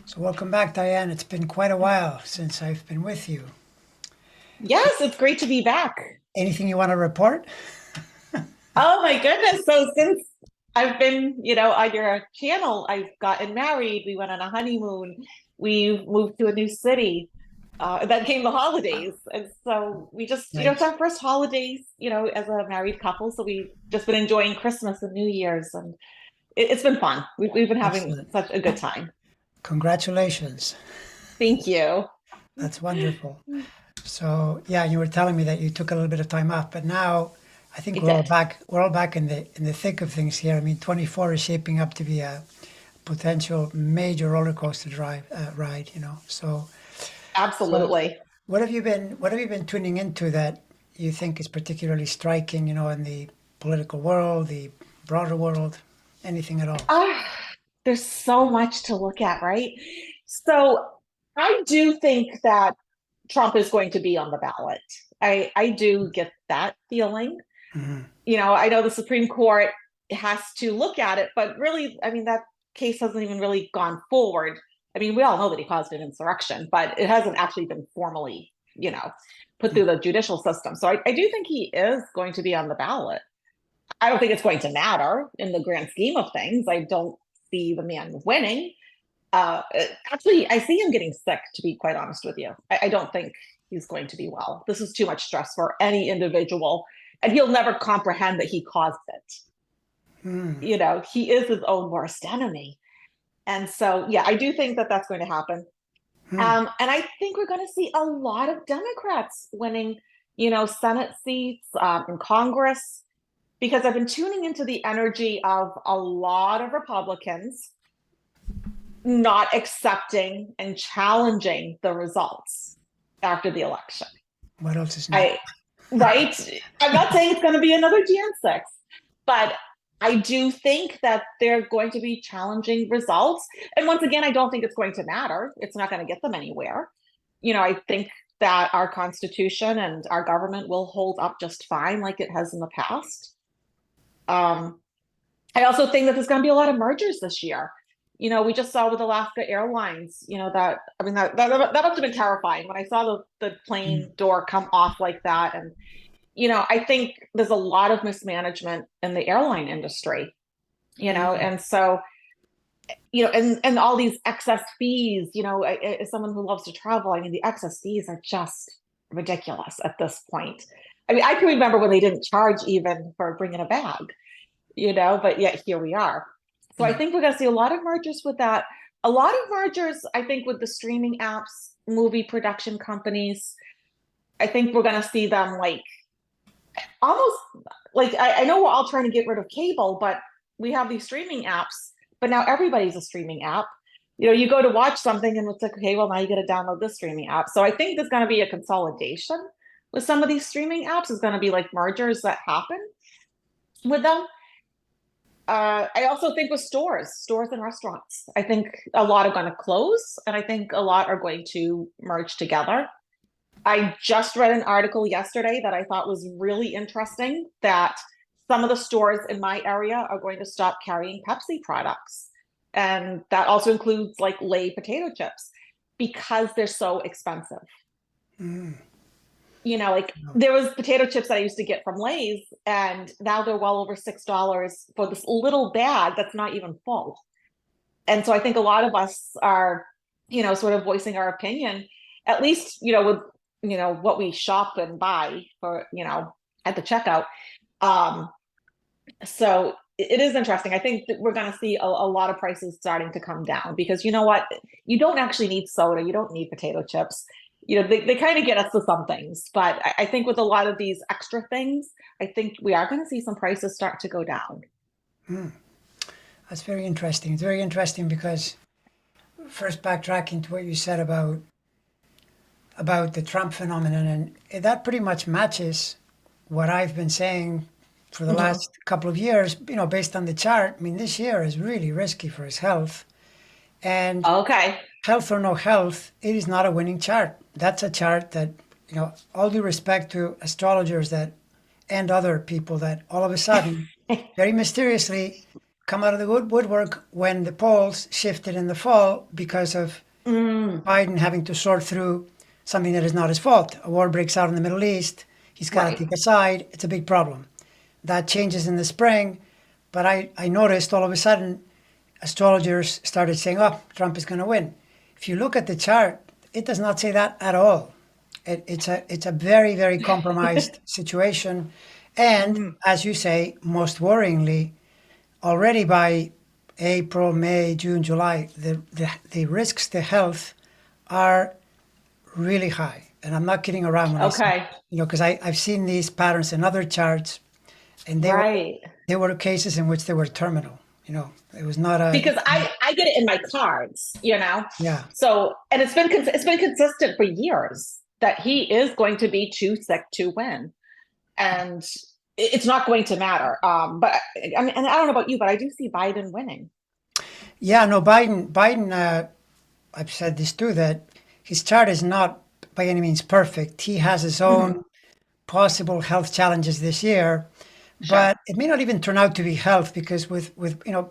So welcome back, Diane. It's been quite a while since I've been with you. Yes, it's great to be back. Anything you want to report? Oh my goodness. So since I've been, on your channel, I've gotten married, we went on a honeymoon, we moved to a new city. Then came the holidays. And so we just, it's Right. our first holidays, as a married couple. So we've just been enjoying Christmas and New Year's and it's been fun. We've been having Excellent. such a good time. Congratulations. Thank you. That's wonderful. So yeah, you were telling me that you took a little bit of time off, but now I think I we're all did. back. We're all back in the thick of things here. I mean, 24 is shaping up to be a potential major roller coaster ride. So Absolutely. what have you been tuning into that you think is particularly striking? In the political world, the broader world, anything at all? Ah, there's so much to look at, right? So I do think that Trump is going to be on the ballot. I do get that feeling. Hmm. I know the Supreme Court has to look at it, but really, I mean, that case hasn't even really gone forward. I mean, we all know that he caused an insurrection, but it hasn't actually been formally, put through the judicial system. So I do think he is going to be on the ballot. I don't think it's going to matter in the grand scheme of things. I don't see the man winning. Uh, Actually, I see him getting sick, to be quite honest with you. I don't think he's going to be well. This is too much stress for any individual, and he'll never comprehend that he caused it. Hmm. He is his own worst enemy. And so, yeah, I do think that that's going to happen. Hmm. And I think we're going to see a lot of Democrats winning, Senate seats in Congress, because I've been tuning into the energy of a lot of Republicans not accepting and challenging the results after the election. What else is new? I right? I'm not saying it's going to be another Jan 6, but I do think that they're going to be challenging results. And once again, I don't think it's going to matter. It's not going to get them anywhere. I think that our Constitution and our government will hold up just fine like it has in the past. Um, I also think that there's going to be a lot of mergers this year. We just saw with Alaska Airlines, that I mean that must have been terrifying when I saw the Hmm. plane door come off like that. And I think there's a lot of mismanagement in the airline industry, Hmm. and so and all these excess fees, as someone who loves to travel, I mean the excess fees are just ridiculous at this point. I mean, I can remember when they didn't charge even for bringing a bag, but yet here we are. So I Yeah. think we're going to see a lot of mergers with that. A lot of mergers, I think, with the streaming apps, movie production companies. I think we're going to see them like almost like I know we're all trying to get rid of cable, but we have these streaming apps, but now everybody's a streaming app. You go to watch something and it's like, okay, well, now you got to download this streaming app. So I think there's going to be a consolidation with some of these streaming apps. Is going to be like mergers that happen with them. I also think with stores and restaurants, I think a lot are going to close and I think a lot are going to merge together. I just read an article yesterday that I thought was really interesting that some of the stores in my area are going to stop carrying Pepsi products. And that also includes like Lay potato chips because they're so expensive. Hmm. Like there was potato chips that I used to get from Lay's, and now they're well over $6 for this little bag that's not even full. And so I think a lot of us are, sort of voicing our opinion, at least, with, what we shop and buy for, at the checkout. Um, so it is interesting. I think that we're going to see a lot of prices starting to come down because you know what? You don't actually need soda. You don't need potato chips. They kind of get us to some things, but I think with a lot of these extra things, I think we are going to see some prices start to go down. Hmm. That's very interesting. It's very interesting because first backtracking to what you said about the Trump phenomenon, and that pretty much matches what I've been saying for the Mhm. last couple of years. Based on the chart. I mean, this year is really risky for his health, and Okay. health or no health, it is not a winning chart. That's a chart that, all due respect to astrologers that and other people that all of a sudden, very mysteriously, come out of the woodwork when the polls shifted in the fall because of Mm, Biden having to sort through something that is not his fault. A war breaks out in the Middle East. He's got to right. take a side. It's a big problem. That changes in the spring. But I noticed all of a sudden astrologers started saying, oh, Trump is going to win. If you look at the chart, it does not say that at all. It's a very, very compromised situation. And Mm, as you say, most worryingly, already by April, May, June, July, the risks to health are really high. And I'm not kidding around when I say, okay. because I've seen these patterns in other charts, and Right. they were cases in which they were terminal. It was not a, Because I get it in my cards, you know. yeah. So, and it's been consistent for years that he is going to be too sick to win, and it's not going to matter. But I mean, and I don't know about you, but I do see Biden winning. Yeah, no, Biden, I've said this too, that his chart is not by any means perfect. He has his Mhm. own possible health challenges this year, Sure. but it may not even turn out to be health because with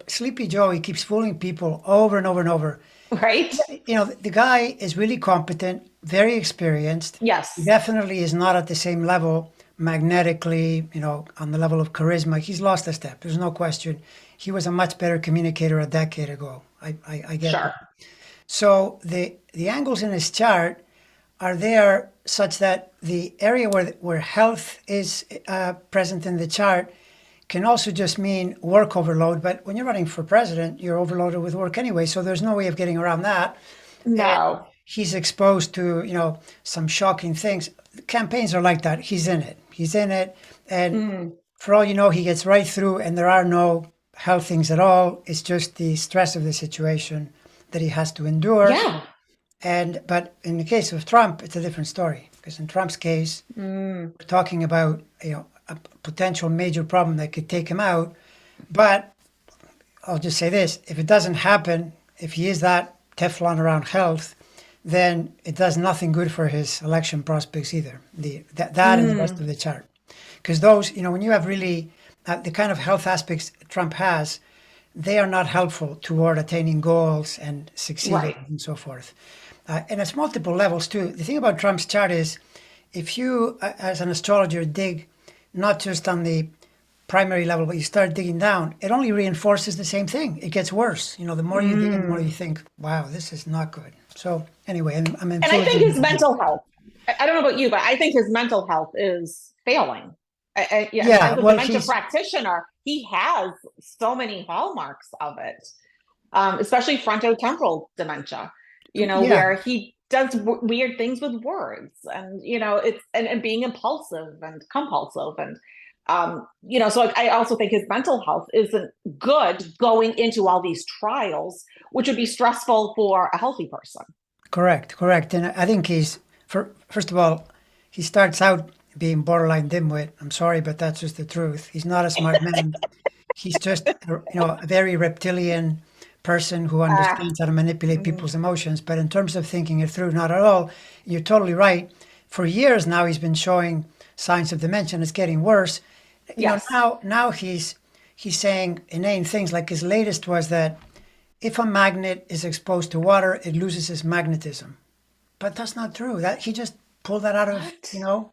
Sleepy Joe, he keeps fooling people over and over and over. Right? The guy is really competent, very experienced. He Yes. definitely is not at the same level magnetically, on the level of charisma. He's lost a step. There's no question. He was a much better communicator a decade ago. I get that. Sure. So the angles in his chart are there such that the area where health is present in the chart can also just mean work overload. But when you're running for president, you're overloaded with work anyway. So there's no way of getting around that. And No. he's exposed to, some shocking things. Campaigns are like that. He's in it. He's in it. And Mm. for all you know, he gets right through and there are no health things at all. It's just the stress of the situation that he has to endure. Yeah. But in the case of Trump, it's a different story because in Trump's case, Mm. we're talking about a potential major problem that could take him out. But I'll just say this: if it doesn't happen, if he is that Teflon around health, then it does nothing good for his election prospects either. That and the rest Mm. of the chart, because those when you have really the kind of health aspects Trump has, they are not helpful toward attaining goals and succeeding Right. and so forth. And it's multiple levels too. The thing about Trump's chart is if you, as an astrologer, dig not just on the primary level, but you start digging down, it only reinforces the same thing. It gets worse. The more you dig in, the more you Mm. think, wow, this is not good. So anyway, I'm And I think influencing his you. mental health, I don't know about you, but I think his mental health is failing. Yeah, Yeah, as a well, dementia practitioner, he has so many hallmarks of it, especially frontotemporal dementia, yeah, where he does weird things with words and, and being impulsive and compulsive. And, so I also think his mental health isn't good going into all these trials, which would be stressful for a healthy person. correct. And I think first of all, he starts out being borderline dimwit. I'm sorry, but that's just the truth. He's not a smart man. He's just, a very reptilian person who Ah, understands how to manipulate mm, people's emotions. But in terms of thinking it through, not at all. You're totally right. For years now, he's been showing signs of dementia. And it's getting worse. yes. Now he's saying inane things. Like his latest was that if a magnet is exposed to water, it loses its magnetism. But that's not true. That he just pulled that out of What?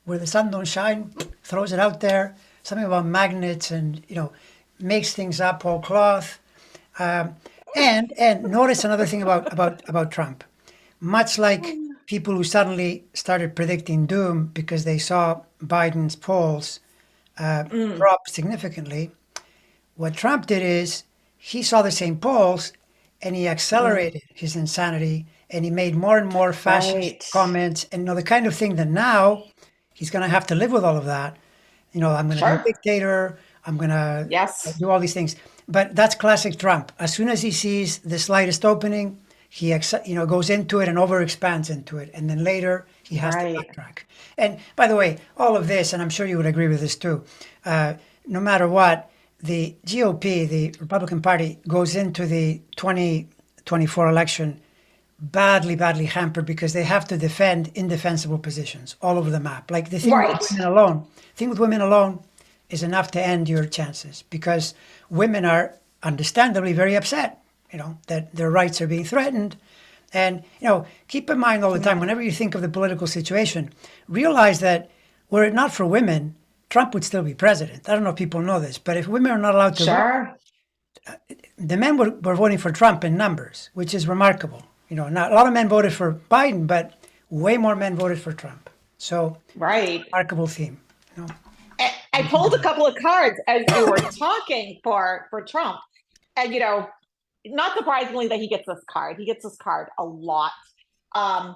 where the sun don't shine, throws it out there. Something about magnets and makes things up whole cloth. Um, and notice another thing about Trump. Much like people who suddenly started predicting doom because they saw Biden's polls Mm, drop significantly, what Trump did is he saw the same polls and he mm, accelerated his insanity and he made more and more fascist right. comments and the kind of thing that now he's going to have to live with all of that. I'm going to be a Sure. dictator. I'm going to Yes. do all these things. But that's classic Trump. As soon as he sees the slightest opening, he goes into it and overexpands into it, and then later he has to Right. backtrack. And by the way, all of this, and I'm sure you would agree with this too. No matter what, the GOP, the Republican Party, goes into the 2024 election badly hampered because they have to defend indefensible positions all over the map. Like the thing with Right. women alone. Thing with women alone is enough to end your chances, because women are understandably very upset, that their rights are being threatened. And, keep in mind all the time, whenever you think of the political situation, realize that were it not for women, Trump would still be president. I don't know if people know this, but if women are not allowed to vote, Sure. the men were voting for Trump in numbers, which is remarkable. Not a lot of men voted for Biden, but way more men voted for Trump. So, Right. remarkable theme. I pulled a couple of cards as you were talking for Trump, and not surprisingly that he gets this card. He gets this card a lot. That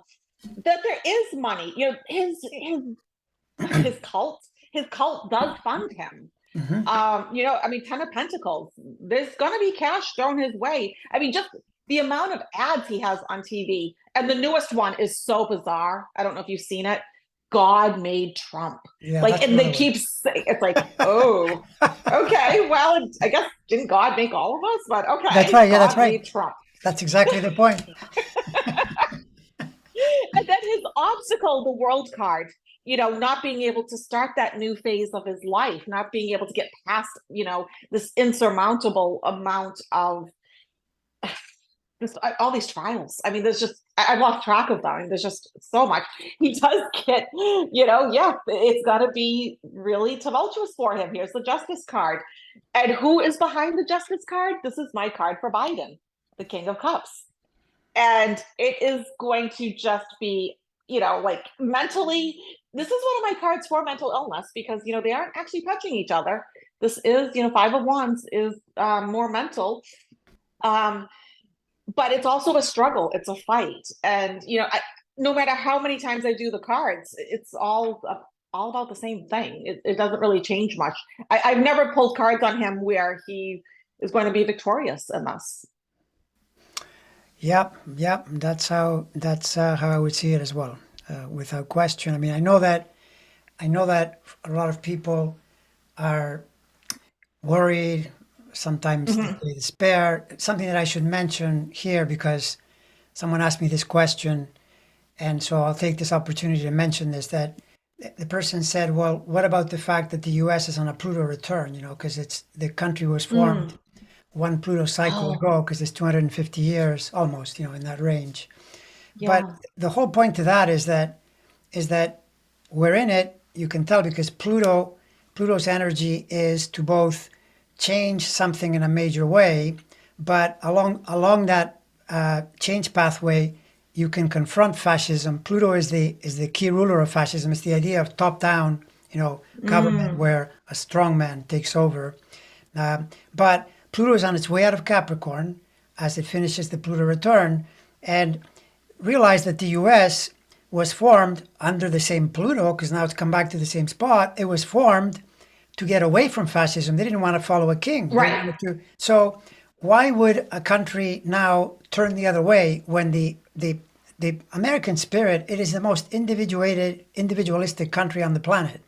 there is money. His cult does fund him. I mean, Ten of Pentacles, there's going to be cash thrown his way. I mean, just the amount of ads he has on TV. And the newest one is so bizarre. I don't know if you've seen it. God made Trump. Yeah, and they keep saying, it's like, oh, okay, well, I guess didn't God make all of us? But okay. That's right. Yeah, God that's right. made Trump. That's exactly the point. And then his obstacle, the world card, not being able to start that new phase of his life, not being able to get past, this insurmountable amount of all these trials. I mean, there's just, I've lost track of them. I mean, there's just so much. He does get, it's got to be really tumultuous for him. Here's the Justice card. And who is behind the Justice card? This is my card for Biden, the King of Cups. And it is going to just be, mentally, this is one of my cards for mental illness, because, they aren't actually touching each other. This is, Five of Wands is more mental. But it's also a struggle. It's a fight. And, no matter how many times I do the cards, it's all about the same thing. It doesn't really change much. I've never pulled cards on him where he is going to be victorious in this. Yep. That's how I would see it as well, without question. I mean, I know that a lot of people are worried. Sometimes they despair. Something that I should mention here, because someone asked me this question, and so I'll take this opportunity to mention this, that the person said, well, what about the fact that the U.S. is on a Pluto return, because the country was formed one Pluto cycle ago, because it's 250 years almost, in that range. Yeah. But the whole point to that is that we're in it, you can tell, because Pluto's energy is to both change something in a major way, but along that change pathway, you can confront fascism. Pluto is the key ruler of fascism. It's the idea of top-down, government where a strong man takes over. But Pluto is on its way out of Capricorn as it finishes the Pluto return, and realize that the U.S. was formed under the same Pluto, because now it's come back to the same spot. It was formed to get away from fascism. They didn't want to follow a king. Right. So why would a country now turn the other way when the American spirit, it is the most individualistic country on the planet.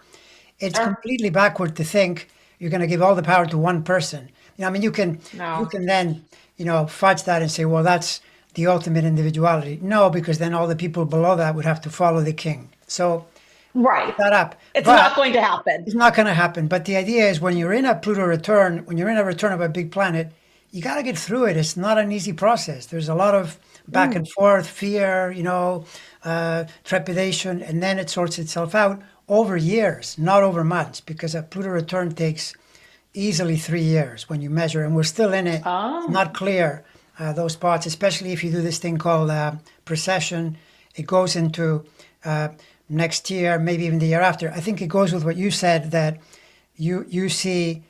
It's completely backward to think you're going to give all the power to one person. I mean, you can then, fudge that and say, well, that's the ultimate individuality. No, because then all the people below that would have to follow the king. So that up. It's not going to happen. It's not going to happen. But the idea is, when you're in a Pluto return, when you're in a return of a big planet, you got to get through it. It's not an easy process. There's a lot of back and forth, fear, trepidation, and then it sorts itself out over years, not over months, because a Pluto return takes easily 3 years when you measure, and we're still in it. It's not clear, those spots, especially if you do this thing called precession. It goes into next year, maybe even the year after. I think it goes with what you said, that you see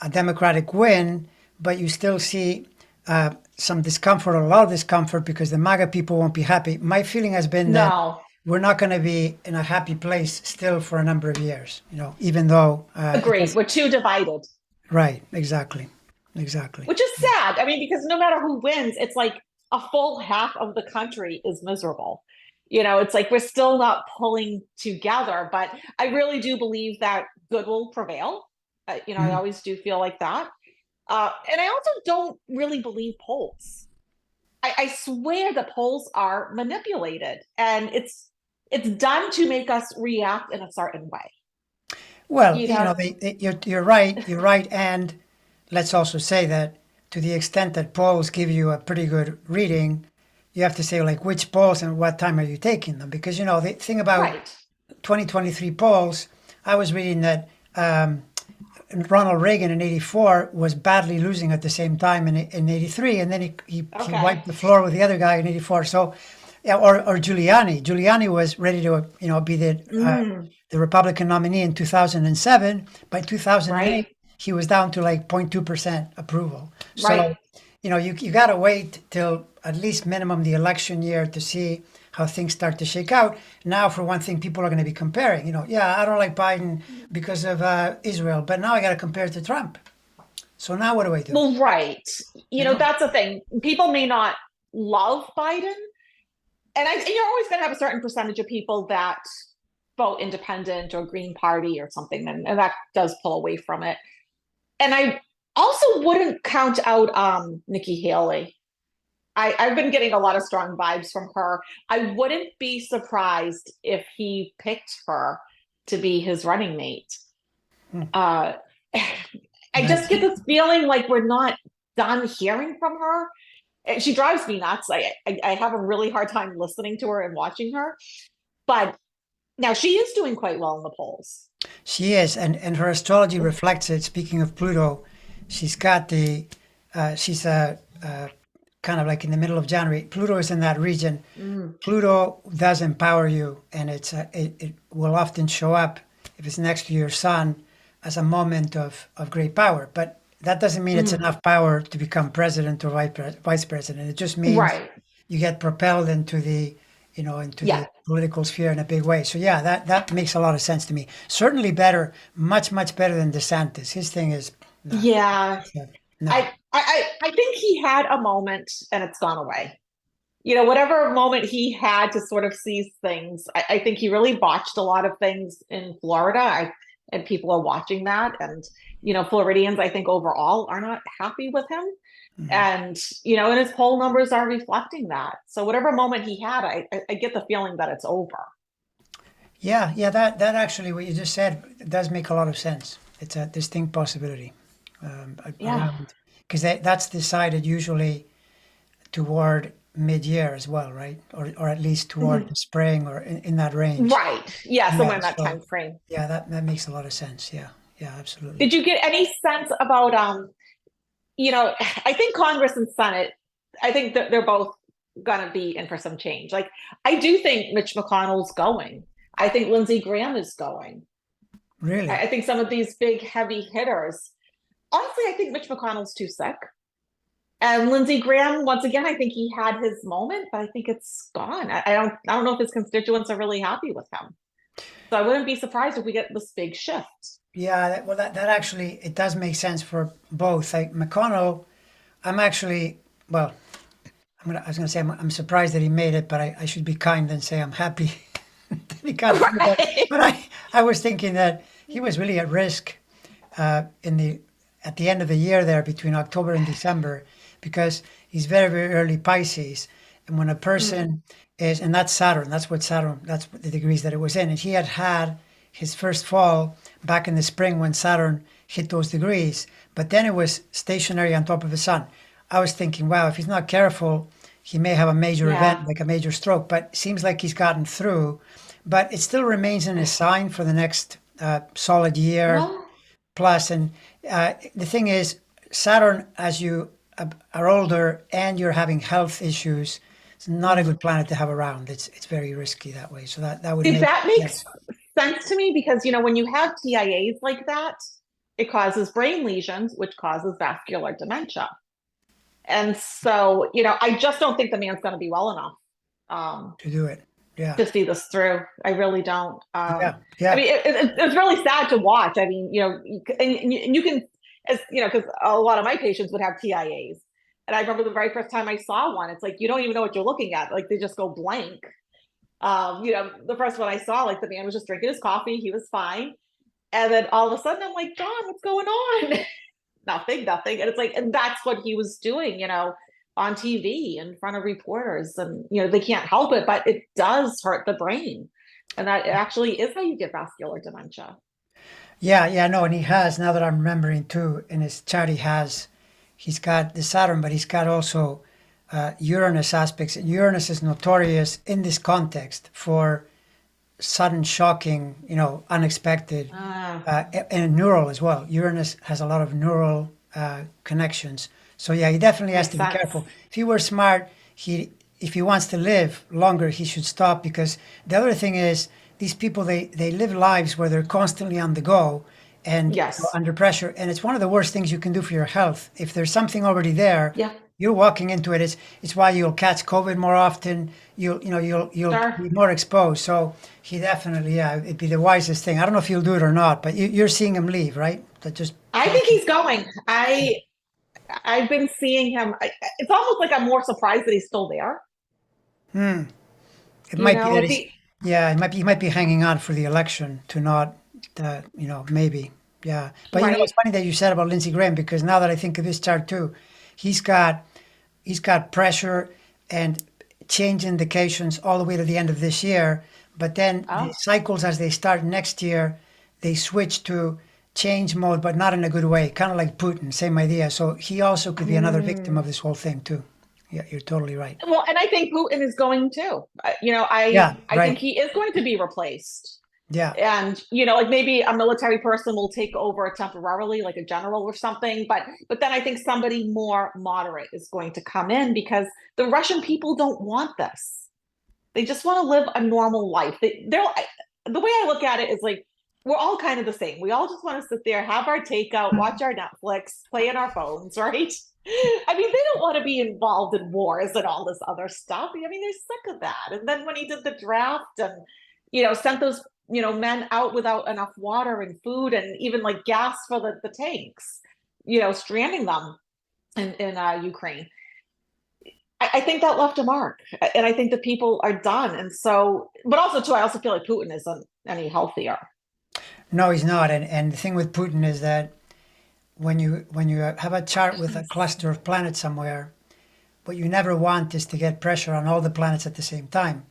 a Democratic win, but you still see some discomfort, or a lot of discomfort, because the MAGA people won't be happy. My feeling has been that we're not going to be in a happy place still for a number of years, even though... Agreed. We're too divided. Right. Exactly. Which is sad. I mean, because no matter who wins, it's like a full half of the country is miserable. It's like we're still not pulling together, but I really do believe that good will prevail. I always do feel like that. And I also don't really believe polls. I swear the polls are manipulated, and it's done to make us react in a certain way. Well, You'd have you're right. You're right. And let's also say that to the extent that polls give you a pretty good reading, you have to say like which polls and what time are you taking them? Because the thing about right. 2023 polls, I was reading that Ronald Reagan in '84 was badly losing at the same time in '83, and then he Okay. wiped the floor with the other guy in '84. So, yeah, or Giuliani. Giuliani was ready to be Mm, the Republican nominee in 2007. By right. 2008, he was down to like 0.2% approval. Right. So, you got to wait till at least minimum the election year to see how things start to shake out. Now, for one thing, people are going to be comparing. Yeah, I don't like Biden because of Israel, but now I got to compare it to Trump. So now what do I do? Well, right. You know? That's the thing. People may not love Biden, and you're always going to have a certain percentage of people that vote independent or Green Party or something, and that does pull away from it. And I also wouldn't count out Nikki Haley. I've been getting a lot of strong vibes from her. I wouldn't be surprised if he picked her to be his running mate. Hmm. Uh, I just Nice. get this feeling like we're not done hearing from her. And she drives me nuts. I have a really hard time listening to her and watching her. But now she is doing quite well in the polls. She is, and her astrology reflects it. Speaking of Pluto, she's got she's kind of like in the middle of January. Pluto is in that region. Mm, Pluto does empower you, and it will often show up if it's next to your sun as a moment of great power. But that doesn't mean it's mm, enough power to become president or vice president. It just means right. you get propelled into the Yeah. political sphere in a big way. So yeah, that makes a lot of sense to me. Certainly better, much better than DeSantis. His thing is no, Yeah. no. I think he had a moment and it's gone away. Whatever moment he had to sort of seize things, I think he really botched a lot of things in Florida. And people are watching that. And, Floridians, I think overall are not happy with him. Mhm. And his poll numbers are reflecting that. So whatever moment he had, I get the feeling that it's over. Yeah. That actually what you just said does make a lot of sense. It's a distinct possibility Yeah. around because that's decided usually toward mid-year as well, right? Or at least toward Mhm. the spring or in that range. Right. Yeah. Somewhere Yeah. in that So time frame. yeah, that makes a lot of sense. Yeah. Yeah. Absolutely. Did you get any sense about I think Congress and Senate, I think that they're both gonna be in for some change. Like I do think Mitch McConnell's going. I think Lindsey Graham is going. I Really. think some of these big heavy hitters. Honestly, I think Mitch McConnell's too sick. And Lindsey Graham, once again, I think he had his moment, but I think it's gone. I don't know if his constituents are really happy with him. So I wouldn't be surprised if we get this big shift. Yeah, that actually it does make sense for both. Like McConnell, I'm actually well. I was gonna say I'm surprised that he made it, but I should be kind and say I'm happy that he got through. Right. But I was thinking that he was really at risk in the at the end of the year there between October and December because he's very early Pisces, and when a Mm, person is and that's Saturn. That's what the degrees that it was in, and he had his first fall back in the spring when Saturn hit those degrees, but then it was stationary on top of the sun. I was thinking, wow, if he's not careful, he may have a major yeah. event like a major stroke, but it seems like he's gotten through. But it still remains in his sign for the next solid year Well, plus. And the thing is, Saturn, as you are older and you're having health issues, it's not a mm. good planet to have around. It's very risky that way. So that would See, make that sense. makes sense to me because, when you have TIAs like that, it causes brain lesions, which causes vascular dementia. And so, I just don't think the man's going to be well enough To do it. Yeah. to see this through. I really don't. Yeah. I Yeah. mean, it's really sad to watch. I mean, and you can, as because a lot of my patients would have TIAs. And I remember the very first time I saw one, it's like you don't even know what you're looking at. Like they just go blank. The first one I saw, like the man was just drinking his coffee, he was fine. And then all of a sudden I'm like, John, what's going on? Nothing. And it's like, and that's what he was doing, on TV in front of reporters. And, they can't help it, but it does hurt the brain. And that actually is how you get vascular dementia. Yeah, no, and he has, now that I'm remembering too, in his chart he's got the Saturn, but he's got also Uranus aspects. And Uranus is notorious in this context for sudden, shocking, unexpected, Ah, and neural as well. Uranus has a lot of neural connections. So yeah, he definitely has makes to be sense. careful. If he were smart, if he wants to live longer, he should stop, because the other thing is these people, they live lives where they're constantly on the go and Yes. under pressure, and it's one of the worst things you can do for your health. If there's something already there, Yeah. you're walking into it. It's why you'll catch COVID more often. You'll Sure. be more exposed. So he definitely, yeah, it'd be the wisest thing. I don't know if he'll do it or not, but you're seeing him leave, right? That just I think he's going. I've been seeing him. It's almost like I'm more surprised that he's still there. it You might be know, that like he's, the yeah, he might be hanging on for the election to not, maybe, yeah. But right. it's funny that you said about Lindsey Graham, because now that I think of his chart too, he's got he's got pressure and change indications all the way to the end of this year. But then the Oh. cycles, as they start next year, they switch to change mode, but not in a good way. Kind of like Putin, same idea. So he also could be another victim of Mm. this whole thing too. Yeah, you're totally right. Well, and I think Putin is going too. You know, Yeah, I think right. he is going to be replaced. Yeah, And like maybe a military person will take over temporarily, like a general or something. But then I think somebody more moderate is going to come in because the Russian people don't want this. They just want to live a normal life. They're the way I look at it is like we're all kind of the same. We all just want to sit there, have our takeout, watch our Netflix, play on our phones, right? I mean, they don't want to be involved in wars and all this other stuff. I mean, they're sick of that. And then when he did the draft and sent those men out without enough water and food and even like gas for the tanks, stranding them in Ukraine. I think that left a mark, and I think the people are done. And so, but also too, I also feel like Putin isn't any healthier. no, he's not. And the thing with Putin is that when you have a chart with a cluster of planets somewhere, what you never want is to get pressure on all the planets at the same time.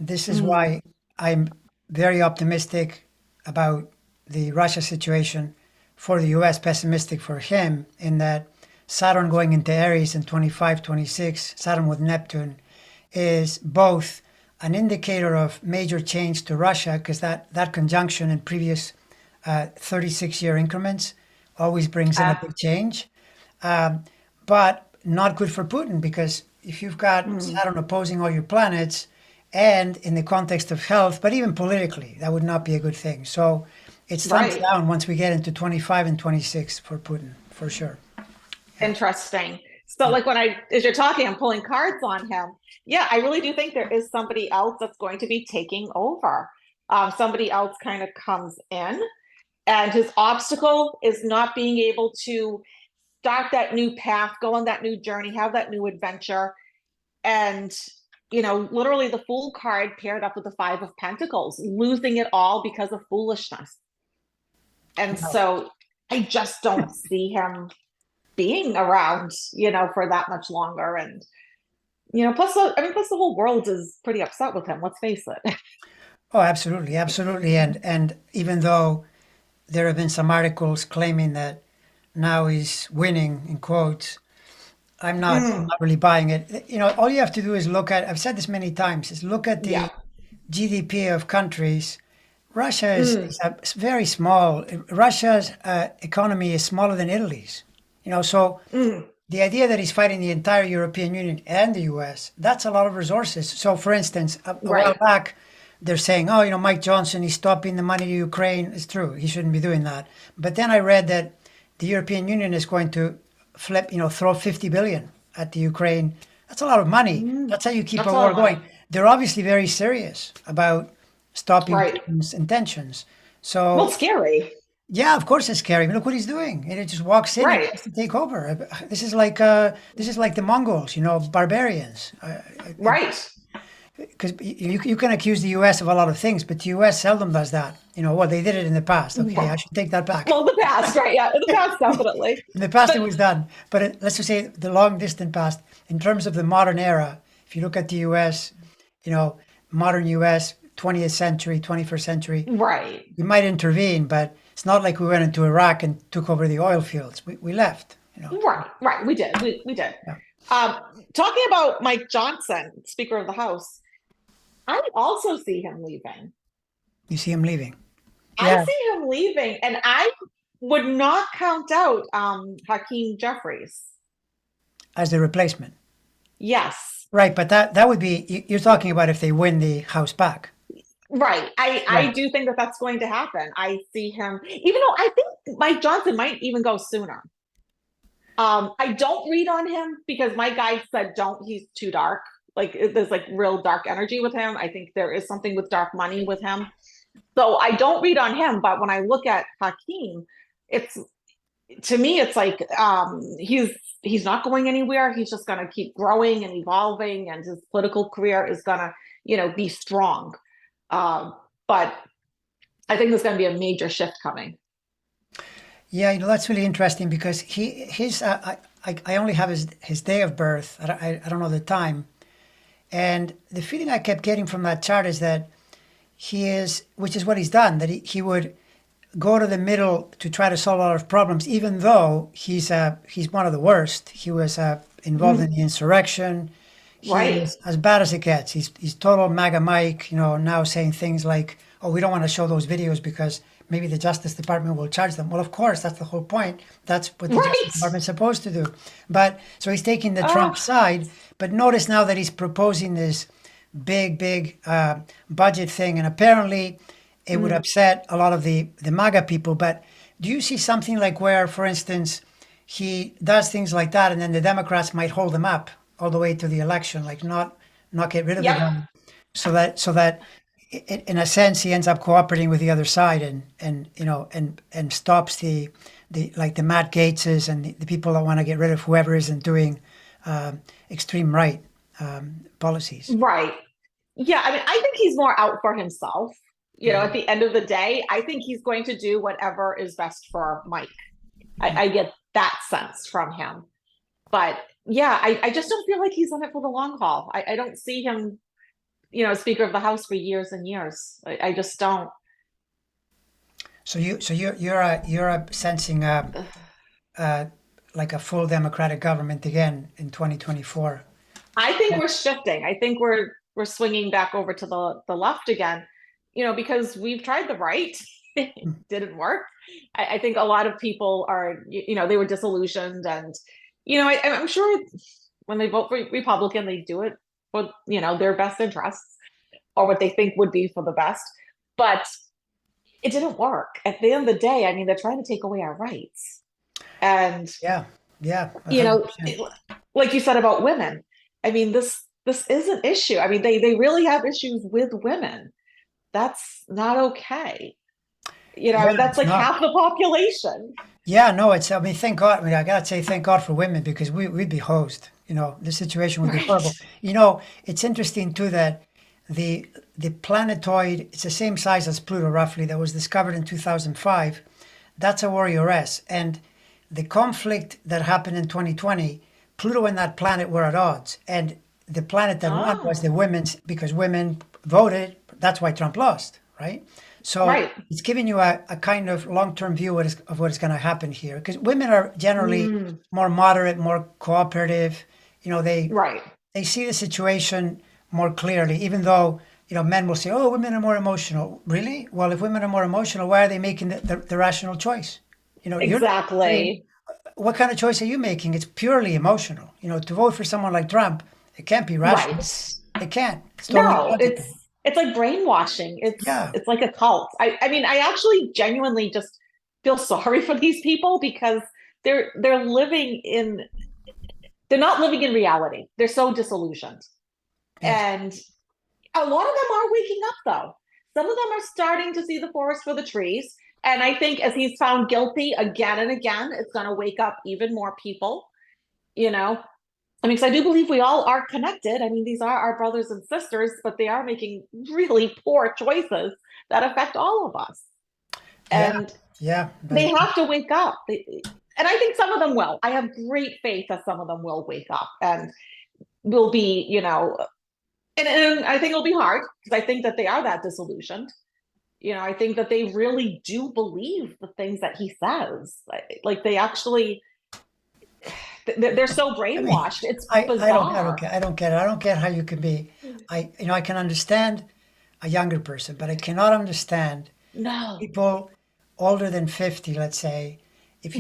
This is Mm. why I'm very optimistic about the Russia situation for the US, pessimistic for him, in that Saturn going into Aries in 25, 26, Saturn with Neptune, is both an indicator of major change to Russia, because that conjunction in previous 36-year increments always brings in a Uh, big change, but not good for Putin, because if you've got mm. Saturn opposing all your planets, and in the context of health, but even politically, that would not be a good thing. So it's thumbs Right. down once we get into 25 and 26 for Putin, for sure. Yeah. Interesting. So, Yeah. like as you're talking, I'm pulling cards on him. Yeah, I really do think there is somebody else that's going to be taking over. Somebody else kind of comes in, and his obstacle is not being able to start that new path, go on that new journey, have that new adventure. And, literally the Fool card paired up with the Five of Pentacles, losing it all because of foolishness. And so I just don't see him being around, for that much longer. And, plus the whole world is pretty upset with him, let's face it. Oh, absolutely, absolutely. And even though there have been some articles claiming that now he's winning in quotes, I'm Mm. not really buying it. All you have to do is look at, I've said this many times, is look at Yeah. the GDP of countries. Russia Mm. is very small. Russia's economy is smaller than Italy's. So Mm. the idea that he's fighting the entire European Union and the US, that's a lot of resources. So, for instance, a while Right. back, they're saying, oh, Mike Johnson, he's stopping the money to Ukraine. It's true. He shouldn't be doing that. But then I read that the European Union is going to throw 50 billion at the Ukraine. That's a lot of money. Mm. That's how you keep That's a a lot war of going. money. They're obviously very serious about stopping Right. Putin's intentions. Well, So scary. yeah, of course it's scary. I mean, look what he's doing. And it just walks in and Right. tries to take over. This is like the Mongols, barbarians. Right. Because you can accuse the U.S. of a lot of things, but the U.S. seldom does that. Well, they did it in the past. Okay, I should take that back. Well, the past, right? Yeah, in the past, definitely. In the past, it But was done, but let's just say the long distant past. In terms of the modern era, if you look at the U.S., you know, modern U.S., 20th century, 21st century, right. you might intervene, but it's not like we went into Iraq and took over the oil fields. We left, you know. Right. We did. We did. Yeah. Um, Talking about Mike Johnson, Speaker of the House, I also see him leaving. You see him leaving. I Yeah, see him leaving, and I would not count out Hakeem Jeffries. as the replacement. Yes, Right, but that would be you're talking about if they win the House back. right. I Right. do think that that's going to happen. I see him, even though I think Mike Johnson might even go sooner. I don't read on him because my guide said don't. He's too dark. Like there's like real dark energy with him. I think there is something with dark money with him. So I don't read on him. But when I look at Hakeem, it's to me, it's like he's not going anywhere. He's just going to keep growing and evolving, and his political career is going to, be strong. But I think there's going to be a major shift coming. Yeah, that's really interesting because his I only have his day of birth. I don't know the time, and the feeling I kept getting from that chart is that he is, which is what he's done, that he would go to the middle to try to solve a lot of problems, even though he's one of the worst. He was involved in the insurrection. He Right. is as bad as it gets. He's total MAGA Mike. Now saying things like, "Oh, we don't want to show those videos because maybe the Justice Department will charge them." Well, of course, that's the whole point. That's what the Justice Right. Department's supposed to do. But so he's taking the Oh, Trump side. But notice now that he's proposing this big budget thing, and apparently it would upset a lot of the MAGA people. But do you see something like where, for instance, he does things like that, and then the Democrats might hold him up all the way to the election, like not get rid of the yep. guy, so that in a sense he ends up cooperating with the other side, and stops the like the Matt Gateses and the people that want to get rid of whoever isn't doing extreme right policies. Right. Yeah. I mean, I think he's more out for himself. At the end of the day, I think he's going to do whatever is best for Mike. I get that sense from him. But yeah, I just don't feel like he's in it for the long haul. I don't see him, Speaker of the House for years and years. I just don't. So you're sensing uh, like a full Democratic government again in 2024. I think we're shifting. I think we're swinging back over to the left again. Because we've tried the right, it didn't work. I think a lot of people are, they were disillusioned, and I'm sure when they vote for Republican, they do it for their best interests or what they think would be for the best. But it didn't work. At the end of the day, I mean, they're trying to take away our rights, and Yeah, yeah, you know, 100%. like you said about women, I mean, this is an issue. I mean, they really have issues with women. That's not okay. Yeah, That's it's like not. half the population. Yeah, no, I mean, thank God. I mean, I gotta say, thank God for women because we'd be hosed. The situation would be Right. horrible. It's interesting too that the planetoid, it's the same size as Pluto roughly, that was discovered in 2005. That's a warrior S. And the conflict that happened in 2020, Pluto and that planet were at odds. And the planet that won was the Oh, women's, because women voted. That's why Trump lost, right? So right. it's giving you a kind of long-term view of what is going to happen here. Because women are generally Mm, more moderate, more cooperative. They right. they see the situation more clearly, even though, men will say, oh, women are more emotional. Really? Well, if women are more emotional, why are they making the rational choice? You're not, I mean, Exactly. what kind of choice are you making? It's purely emotional. To vote for someone like Trump, it can't be rational. Right. It can't. It's totally No, illogical. it's like brainwashing. It's Yeah. it's like a cult. I mean, I actually genuinely just feel sorry for these people because they're living in they're not living in reality. They're so disillusioned. Yes. And a lot of them are waking up though. Some of them are starting to see the forest for the trees. And I think as he's found guilty again and again, it's going to wake up even more people, you know. I mean, because I do believe we all are connected. I mean, these are our brothers and sisters, but they are making really poor choices that affect all of us. Yeah. And Yeah. they But have to wake up. And I think some of them will. I have great faith that some of them will wake up and will be, and I think it'll be hard because I think that they are that disillusioned. I think that they really do believe the things that he says. Like they actually, they're so I mean, brainwashed. It's I don't bizarre. get, I don't get it. I don't get how you can be. I can understand a younger person, but I cannot understand No, people older than 50, let's say.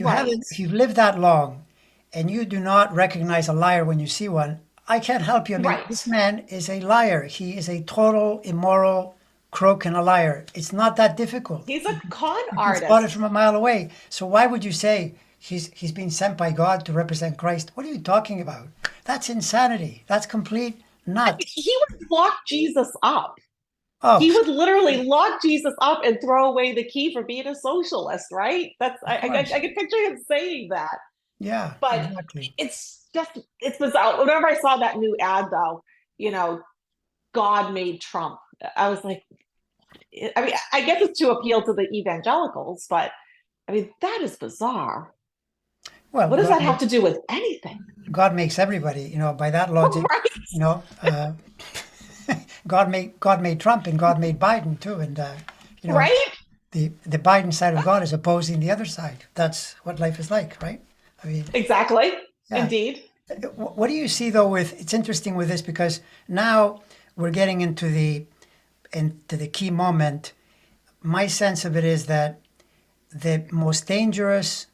right, If you've lived that long, and you do not recognize a liar when you see one, I can't help you. I mean, right. this man is a liar. He is a total immoral crook and a liar. It's not that difficult. He's a con You can spot it artist. from a mile away. So why would you say he's been sent by God to represent Christ? What are you talking about? That's insanity. That's complete nuts. He would lock Jesus up. Oh, He would literally lock Jesus up and throw away the key for being a socialist, right? That's of I course. can picture him saying that. Yeah, But exactly. it's bizarre. Whenever I saw that new ad though, you know, God made Trump. I was like, I mean, I guess it's to appeal to the evangelicals, but I mean, that is bizarre. Well, What does that have to do with anything? God makes everybody. By that logic, Right? you know, uh, God made Trump and God made Biden too, and you know Right? the Biden side of God is opposing the other side. That's what life is like, right? I mean, Exactly. yeah. Indeed. What do you see though with it's interesting with this because now we're getting into the key moment. My sense of it is that the most dangerous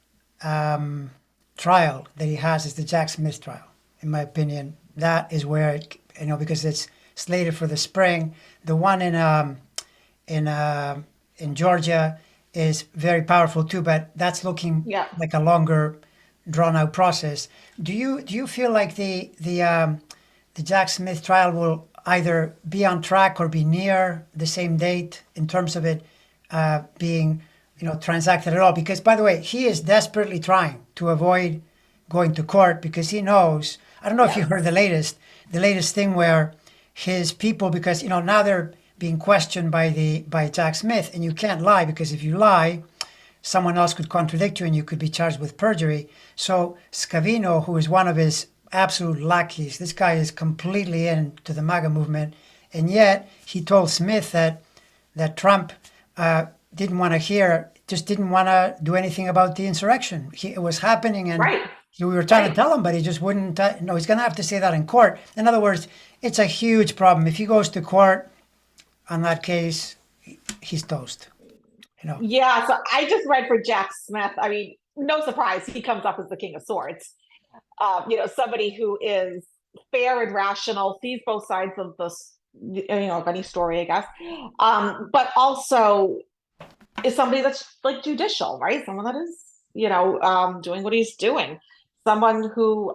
trial that he has is the Jack Smith trial. In my opinion, that is where because it's slated for the spring. The one in in Georgia is very powerful too, but that's looking Yeah. like a longer, drawn out process. Do you feel like the Jack Smith trial will either be on track or be near the same date in terms of it being transacted at all? Because by the way, he is desperately trying to avoid going to court because he knows. I don't know if you heard Yes. the latest thing where his people, because now they're being questioned by Jack Smith, and you can't lie because if you lie, someone else could contradict you and you could be charged with perjury. So Scavino, who is one of his absolute lackeys, this guy is completely into the MAGA movement, and yet he told Smith that Trump didn't want to just didn't want to do anything about the insurrection. It was happening, and Right. we were trying to Right. tell him, but he just wouldn't. No, he's going to have to say that in court. In other words, it's a huge problem. If he goes to court on that case, he's toast. Yeah, so I just read for Jack Smith. I mean, no surprise, he comes up as the King of Swords. Somebody who is fair and rational, sees both sides of this, of any story, I guess. But also is somebody that's like judicial, right? Someone that is, doing what he's doing. Someone who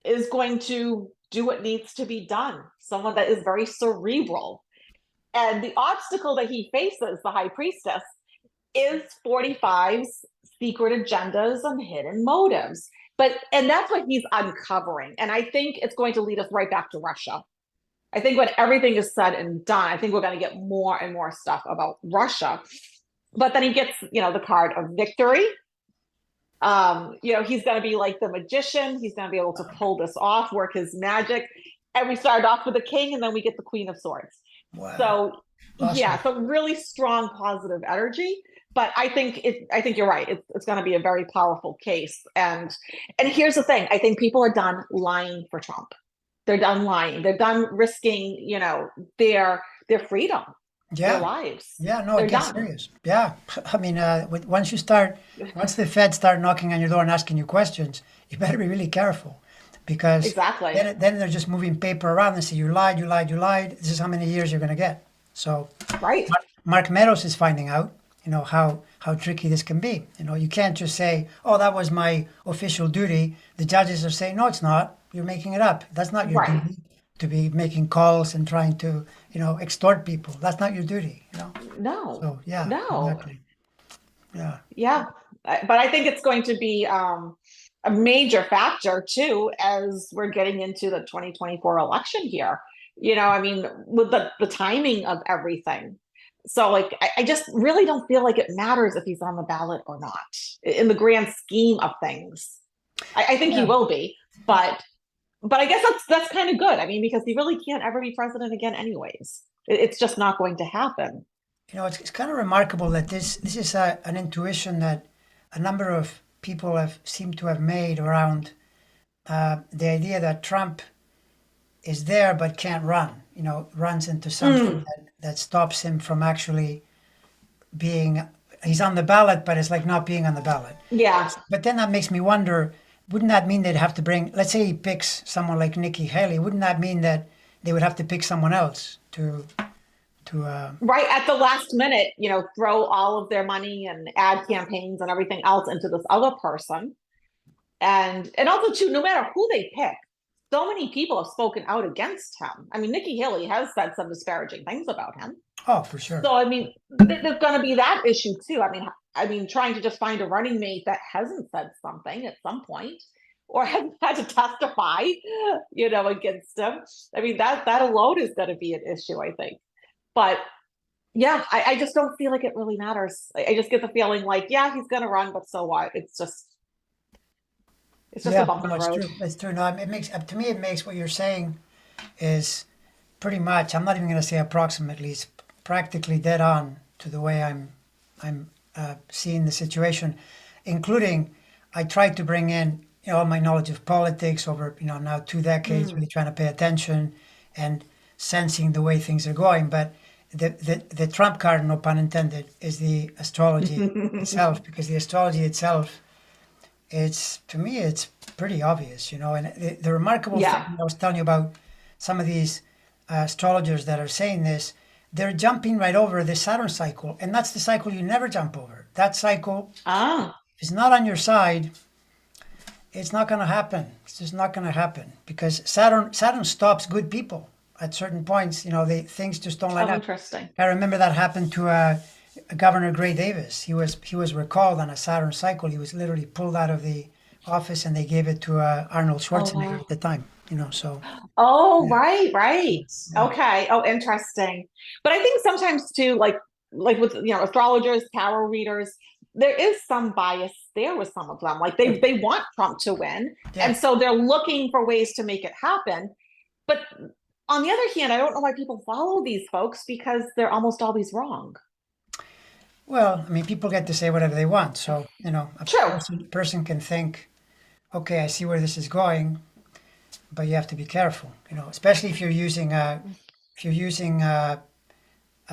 is going to do what needs to be done. Someone that is very cerebral. And the obstacle that he faces, the high priestess, is 45's secret agendas and hidden motives. And that's what he's uncovering. And I think it's going to lead us right back to Russia. I think when everything is said and done, I think we're going to get more and more stuff about Russia. But then he gets, the card of victory. He's going to be like the magician. He's going to be able to pull this off, work his magic. And we start off with the king, and then we get the Queen of Swords. Wow. So Awesome. yeah, so really strong positive energy. But I think you're right. It's going to be a very powerful case. And here's the thing: I think people are done lying for Trump. They're done lying. They're done risking, their freedom, their Yeah. lives. Yeah. No, it They're gets done. serious. Yeah. I mean, once the feds start knocking on your door and asking you questions, you better be really careful because Exactly. then they're just moving paper around and say, you lied, you lied, you lied. This is how many years you're going to get. So Right. Mark Meadows is finding out, how tricky this can be. You can't just say, "Oh, that was my official duty." The judges are saying, "No, it's not. You're making it up. That's not your Right. duty to be making calls and trying to, extort people. That's not your duty." No. So yeah, No. exactly. Yeah, Yeah. But I think it's going to be a major factor too as we're getting into the 2024 election here. I mean, with the timing of everything. So like I just really don't feel like it matters if he's on the ballot or not in the grand scheme of things. I think he yeah. will be, but I guess that's kind of good. I mean, because he really can't ever be president again anyways. It's just not going to happen. It's kind of remarkable that this is an intuition that a number of people have seemed to have made around the idea that Trump is there but can't run. Runs into something Mm, that stops him from actually being. He's on the ballot, but it's like not being on the ballot. yeah. But then that makes me wonder. Wouldn't that mean they'd have to bring? Let's say he picks someone like Nikki Haley. Wouldn't that mean that they would have to pick someone else to? Right at the last minute, throw all of their money and ad campaigns and everything else into this other person. And also too, no matter who they pick, so many people have spoken out against him. I mean, Nikki Haley has said some disparaging things about him. Oh, for sure. So I mean, there's going to be that issue too. I mean, trying to just find a running mate that hasn't said something at some point, or hasn't had to testify, against him. I mean, that alone is going to be an issue, I think. But yeah, I just don't feel like it really matters. I just get the feeling like, yeah, he's going to run, but so what? It's just a Yeah, bump in no, the it's road. true. It's true. No, it makes to me it makes what you're saying is pretty much. I'm not even going to say approximately. It's practically dead on to the way I'm seeing the situation, including I tried to bring in all my knowledge of politics over now 2 decades, Mm. really trying to pay attention and sensing the way things are going. But the trump card, no pun intended, is the astrology itself, because the astrology itself, it's to me it's pretty obvious, and the remarkable thing Yeah. I was telling you about some of these astrologers that are saying this, they're jumping right over the Saturn cycle, and that's the cycle you never jump over. That cycle Ah, is not on your side. It's not going to happen. It's just not going to happen because Saturn stops good people at certain points. The things just don't line oh, up. interesting. I remember that happened to Governor Gray Davis. He was recalled on a Saturn cycle. He was literally pulled out of the office, and they gave it to Arnold Oh, Schwarzenegger wow. at the time. So Oh, yeah, right, right. yeah, Okay. Oh, interesting. But I think sometimes too, like with astrologers, tarot readers, there is some bias there with some of them. Like they want Trump to win, yeah. and so they're looking for ways to make it happen. But on the other hand, I don't know why people follow these folks because they're almost always wrong. Well, I mean, people get to say whatever they want. So a True. person can think, okay, I see where this is going, but you have to be careful. Especially if you're using a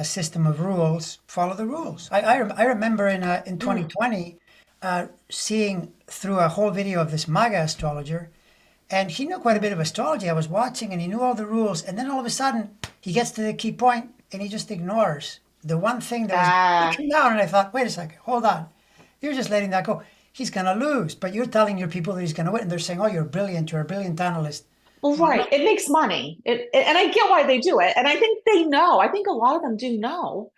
system of rules, follow the rules. I remember in Mm. 2020 seeing through a whole video of this MAGA astrologer, and he knew quite a bit of astrology. I was watching, and he knew all the rules, and then all of a sudden he gets to the key point, and he just ignores the one thing that was Ah, breaking down. And I thought, wait a second, hold on, you're just letting that go. He's going to lose, but you're telling your people that he's going to win, and they're saying, oh, you're brilliant, you're a brilliant analyst. well, right. It makes money. And I get why they do it. And I think they know. I think a lot of them do know,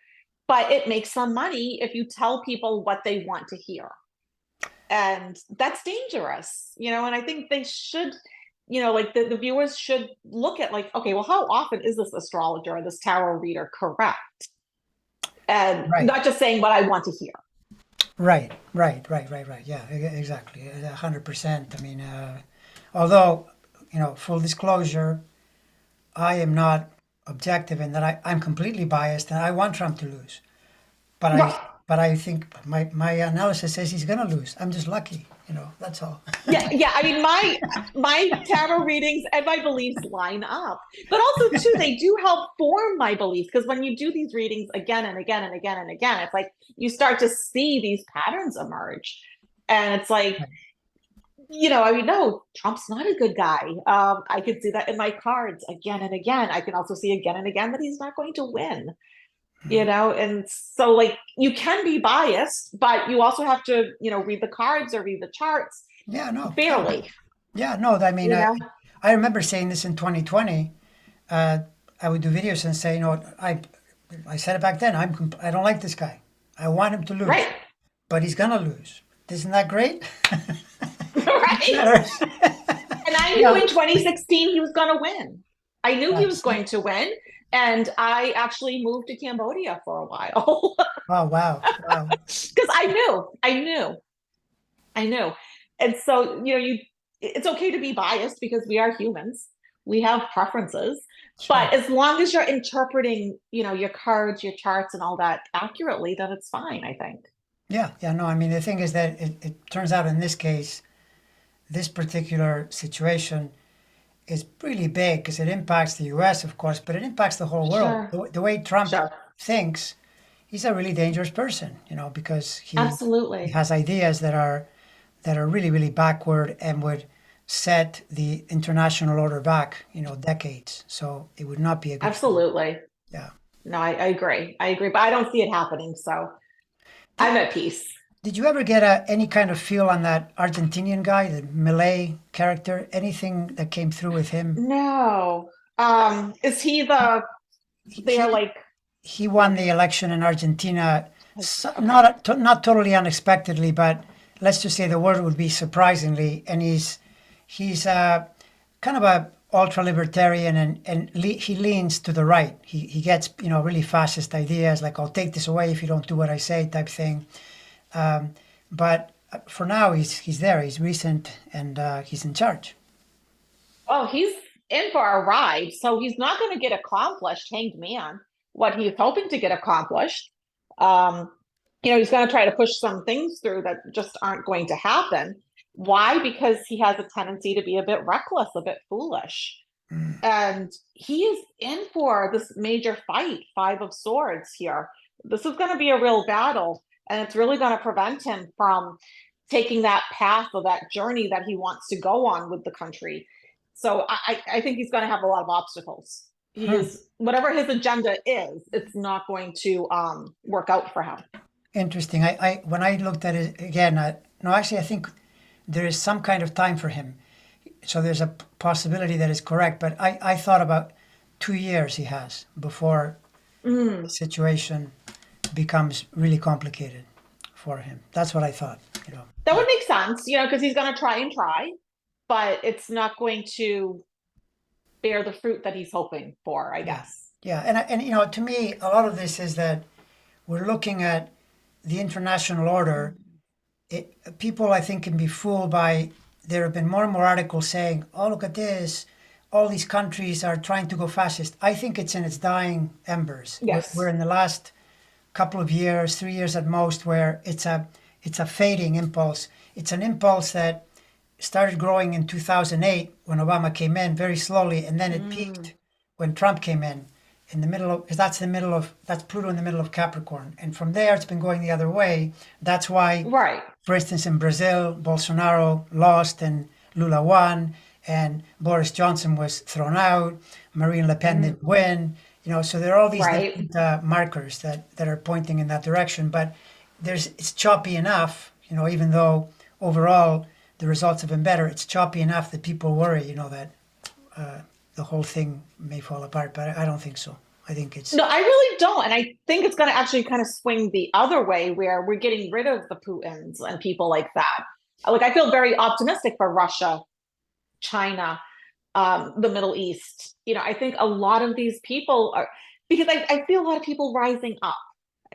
but it makes them money if you tell people what they want to hear. And that's dangerous, and I think they should, like the viewers should look at like, okay, well, how often is this astrologer or this tarot reader correct? And Right. not just saying what I want to hear. Right. Yeah, exactly. 100%. I mean, although, full disclosure, I am not objective in that I'm completely biased and I want Trump to lose. But I, Right. but I think my analysis says he's going to lose. I'm just lucky, that's all. Yeah, yeah. I mean, my tarot readings and my beliefs line up, but also too, they do help form my beliefs because when you do these readings again and again and again and again, it's like you start to see these patterns emerge, and it's like, I mean, no, Trump's not a good guy. I can see that in my cards again and again. I can also see again and again that he's not going to win. And so like you can be biased, but you also have to, read the cards or read the charts Yeah, no. fairly. Yeah, no. I mean, You know? I remember saying this in 2020. Uh, I would do videos and say, I said it back then. I don't like this guy. I want him to lose, Right. but he's gonna lose. Isn't that great? Right. Matters. And I knew Yeah. in 2016 he was going to win. I knew he was See? going to win. And I actually moved to Cambodia for a while Oh wow, wow. because I knew. And so, it's okay to be biased because we are humans, We have preferences. Sure. But as long as you're interpreting, your cards, your charts, and all that accurately, then it's fine, I think. Yeah, yeah, no, I mean, the thing is that it turns out in this case, this particular situation is really big because it impacts the US, of course, but it impacts the whole world. Sure. The way Trump Sure. thinks, he's a really dangerous person, because he Absolutely. has ideas that are really, really backward and would set the international order back, decades. So it would not be a good thing. Absolutely. Yeah. No, I agree. I agree, but I don't see it happening. So Did, I'm at peace. did you ever get any kind of feel on that Argentinian guy, the Malay character? Anything that came through with him? No. Is he they're He like, he won the election in Argentina, okay. not totally unexpectedly, but let's just say the word would be surprisingly. And he's kind of a ultra libertarian, and he leans to the right. He gets really fascist ideas like "I'll take this away if you don't do what I say" type thing. But for now, he's there. He's recent, and he's in charge. Oh, he's in for a ride. So he's not going to get accomplished, hanged man, what he's hoping to get accomplished. Um, he's going to try to push some things through that just aren't going to happen. Why? Because he has a tendency to be a bit reckless, a bit foolish. Mm. And he is in for this major fight, Five of Swords here. This is going to be a real battle, and it's really going to prevent him from taking that path or that journey that he wants to go on with the country. So I think he's going to have a lot of obstacles. He Hmm. is, whatever his agenda is, it's not going to work out for him. Interesting. I when I looked at it again, no, actually, I think there is some kind of time for him. So there's a possibility that is correct, but I thought about 2 years he has before the Mm. situation becomes really complicated for him. That's what I thought. That would make sense, because he's going to try and try, but it's not going to bear the fruit that he's hoping for, I Yeah, guess. yeah, and to me, a lot of this is that we're looking at the international order. People, I think, can be fooled by. There have been more and more articles saying, "Oh, look at this! All these countries are trying to go fascist." I think it's in its dying embers. We're Yes. in the last couple of years, 3 years at most, where it's a fading impulse. It's an impulse that started growing in 2008 when Obama came in very slowly, and then it Mm. peaked when Trump came in the middle of, because that's Pluto in the middle of Capricorn, and from there it's been going the other way. That's why, Right. for instance, in Brazil, Bolsonaro lost and Lula won, and Boris Johnson was thrown out. Marine Le Pen Mm. didn't win. So there are all these Right. different markers that are pointing in that direction. But it's choppy enough, even though overall the results have been better. It's choppy enough that people worry, that the whole thing may fall apart. But I don't think so. I think it's No, I really don't. And I think it's going to actually kind of swing the other way where we're getting rid of the Putins and people like that. Like, I feel very optimistic for Russia, China, the Middle East. I think a lot of these people are, because I feel a lot of people rising up,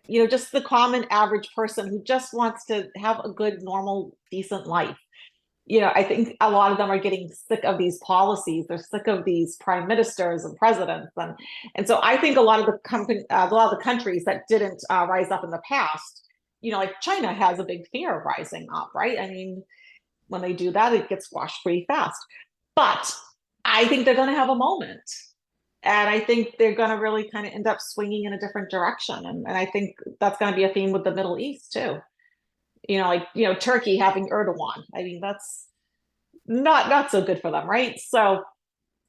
just the common average person who just wants to have a good, normal, decent life. I think a lot of them are getting sick of these policies. They're sick of these prime ministers and presidents, and so I think a lot of the countries that didn't rise up in the past, like China has a big fear of rising up, right? I mean, when they do that, it gets squashed pretty fast. But I think they're going to have a moment, and I think they're going to really kind of end up swinging in a different direction, and I think that's going to be a theme with the Middle East too. Like Turkey having Erdogan. I mean, that's not so good for them, right? So,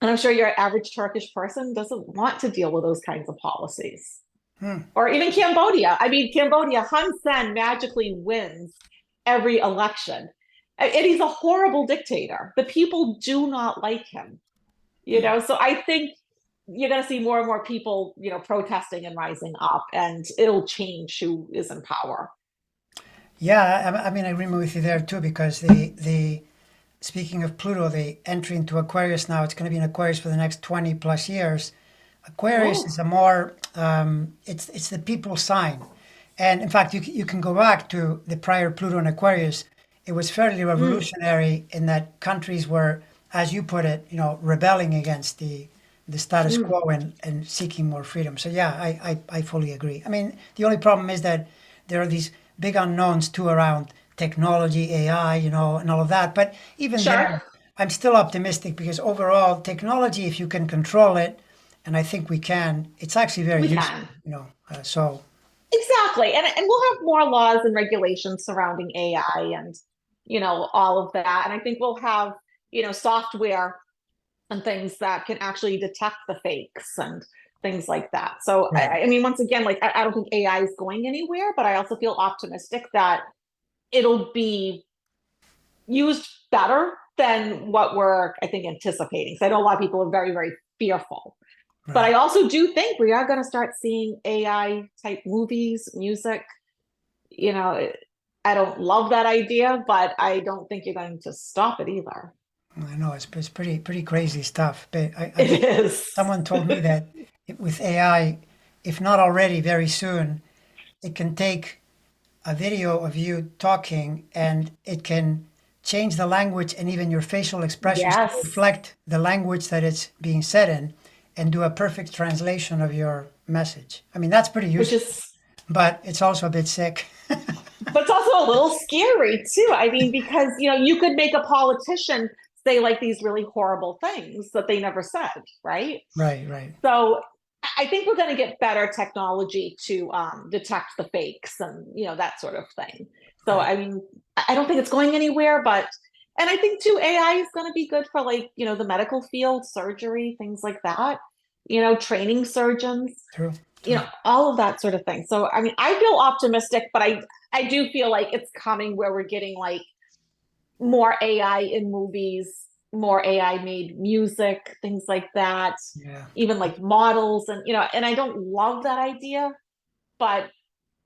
and I'm sure your average Turkish person doesn't want to deal with those kinds of policies. hmm, Or even Cambodia. I mean, Cambodia, Hun Sen magically wins every election. And he's a horrible dictator. The people do not like him, yeah. So I think you're going to see more and more people, protesting and rising up, and it'll change who is in power. Yeah, I mean, I agree with you there too, because the speaking of Pluto, the entry into Aquarius now, it's going to be in Aquarius for the next 20 plus years. Aquarius is Oh, a more, it's the people sign. And in fact, you can go back to the prior Pluto in Aquarius. It was fairly mm, revolutionary in that countries were as you put it, rebelling against the status Mm. quo and seeking more freedom. So yeah, I fully agree. I mean, the only problem is that there are these big unknowns too around technology, AI, and all of that. But even Sure, there, I'm still optimistic because overall, technology, if you can control it, and I think we can, it's actually very we useful. can. So Exactly. And we'll have more laws and regulations surrounding AI and, all of that. And I think we'll have, software and things that can actually detect the fakes and things like that. So, right, I mean, once again, like, I don't think AI is going anywhere, but I also feel optimistic that it'll be used better than what we're, I think, anticipating. So I know a lot of people are very, very fearful. But I right. also do think we are going to start seeing AI type movies, music. You know, I don't love that idea, but I don't think you're going to stop it either. I know it's pretty crazy stuff. But I It just is. someone told me that with AI, if not already, very soon, it can take a video of you talking and it can change the language and even your facial expressions to Yes. reflect the language that it's being said in and do a perfect translation of your message. I mean, that's pretty Which useful, is, but it's also a bit sick. but it's also a little scary too. I mean, because, you could make a politician say like these really horrible things that they never said, right? Right, right. So I think we're going to get better technology to detect the fakes and that sort of thing. So Right. I mean, I don't think it's going anywhere, but and I think too AI is going to be good for like the medical field, surgery, things like that. Training surgeons, True, true. all of that sort of thing. So I mean, I feel optimistic, but I do feel like it's coming where we're getting like more AI in movies, more AI made music, things like that, Yeah. even like models and and I don't love that idea, but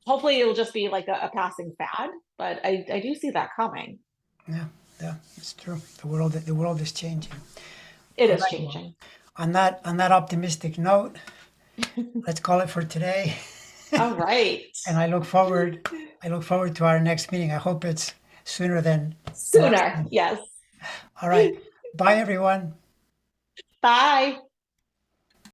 hopefully it'll just be like a passing fad. But I do see that coming. Yeah, yeah, it's true. The world is changing. It All is right. Well, changing. on that optimistic note, let's call it for today. All right. And I look forward to our next meeting. I hope it's sooner than the next Sooner, time. yes. All right. Bye everyone. Bye.